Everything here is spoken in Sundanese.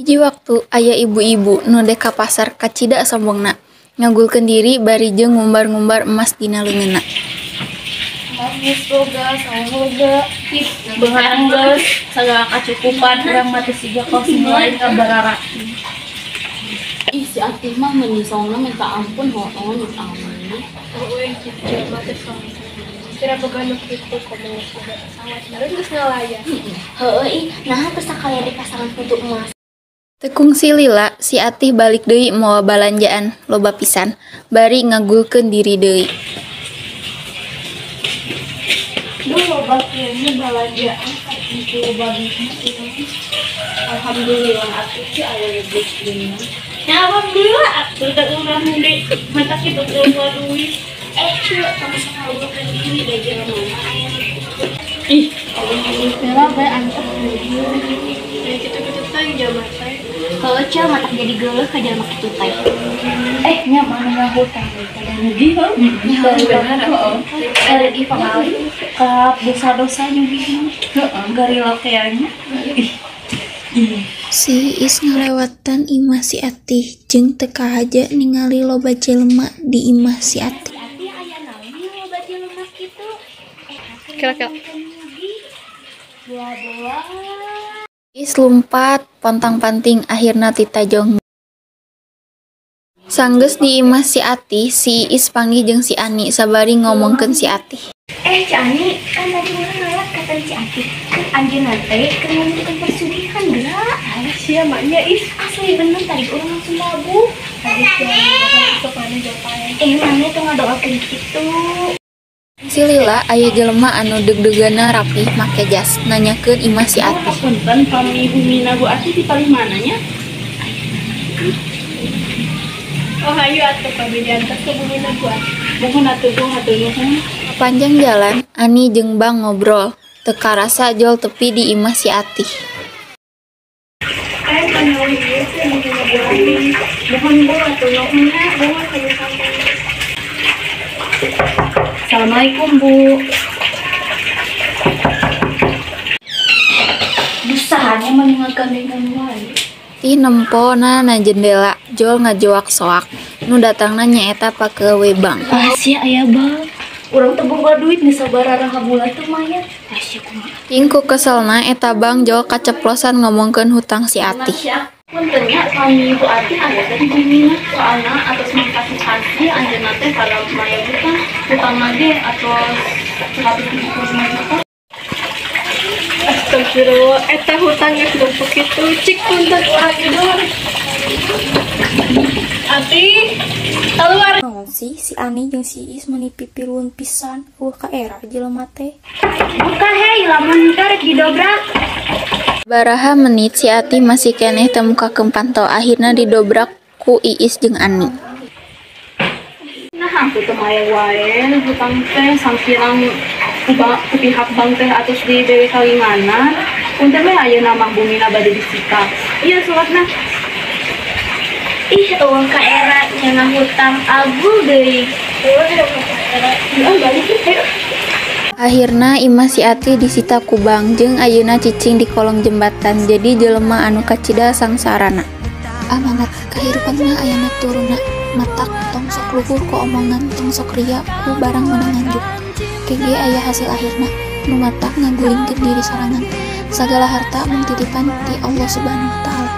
Hiji waktu aya ibu-ibu nu dek ka pasar kacida sombongna, ngagulkeun diri bari jeung ngumbar-ngumbar emas dina leungeunna. Emas geus boga, saung boga, beunghang geus sagala kacukupan urang mah teu siga kos lain ka bararaki. Ih si Atih mah menyisongna minta ampun hoon amin. Eueuh kitu mah teh kira boga nu kitu komo sangat meureun geus ngalayan. Heueuh ih naha teu sakalian dipasangan putu emas. Tekungsi lila si Atih balik deui moal balanjaan loba pisan, bari ngagulkeun diri deui. Duh loba kieu balanjaan kitu loba bisnis. Alhamdulillah atuh sih aya rezekina. Ya alhamdulillah atuh da urang deui mata kitu loba duit. Cuy, kamu sakalian diri da jalan mana aya. Ih, alhamdulillah bae antep deui. Kitu-kitu teh jaman teh. Heueuh Cel matak jadi geuleuh ka jalma kitu teh. Nya mana ngahutang daripada nyugi heuh. Nya bener ada di pangali. Ka dosa-dosa nyugi mah. Heeh, gari lokeanya. Si Is ngalewatan imah si Atih jeung teu kahaja ningali loba jelema di imah si Atih. Ati aya naon ieu loba jelema kitu? Kira-kira Dua-dua. Is lumpat pontang-panting akhirna titajong. Sanggeus di imah si Atih, si Is panggih jeung si Ani sabari ngomongkeun si Atih. Ci Ani, kan tadi urang ngalak kata si Atih. Anjeunna teh keur ngomongkeun persugihan geura. sia maknya is Asli bener tadi urang langsung babu. sopana jawaban. Mana tuh ngadoakeun kitu. Si Lila aya jelema anu deg-deganna rapih make jas, nanyakeun imah si Atih. Punten pami bumina Bu Ati di paling mananya? Oh ayo atuh pami diantar ke bumina Bu Ati. Mohon atuh nuhun. Panjang jalan, Ani jeung Bang ngobrol, teu karasa jol tepi di imah si Atih. Panawi ieu teh bumina Bu Ati. Mohon Bu atuh nuhunna, mohon kami sampai. Assalamualaikum Bu. Dusahanya meninggalkan dengan wae. Ti nempona na jendela, jol ngajoak soak. Nu datangna nyaeta pakewe Bang. Sia aya Bang. Urang teu boga duit geus sabaraha bulan teu mayat. Sia kumaha? Ingku keselna eta Bang jol kaceplosan ngomongkeun hutang si Atih. Puntennya kami Bu Ati ada dari bumina soalna atas makasih asli anjeunna teh kada maya hutang lagi atau 175 juta. Astagfirullah, eta hutang geus numpuk kitu cik punten urang idul. Ati, keluar. Naon sih si Ani jeung si Is meuni pipiluun pisan, ka era jelema teh. Buka hei lamun karek didobrak. Baraha menit si Atih masih keneh teu mukakeun pantau, akhirna didobrak ku Iis jeung Ani. Nah, hampir teu maya wae hutang teh sampirang ku pihak bank teh atus di Dewi Kalinganan. Punten we ayeuna mah bumina bade disita. Ieu suratna. Ih, eueuh ka era cenah hutang agul deui. Balik teh. Akhirna imah si Atih disita ku Bang jeung ayeuna cicing di kolong jembatan jadi jelema anu kacida sangsarana. Amanat kahirupan mah ayana turuna, matak tong sok luhur ku omongan tong sok ria ku barang meunang nganjuk. Kege aya hasil akhirna, nu matak ngagulingkeun diri sorangan. Sagala harta mun titipan ti Allah Subhanahu wa taala.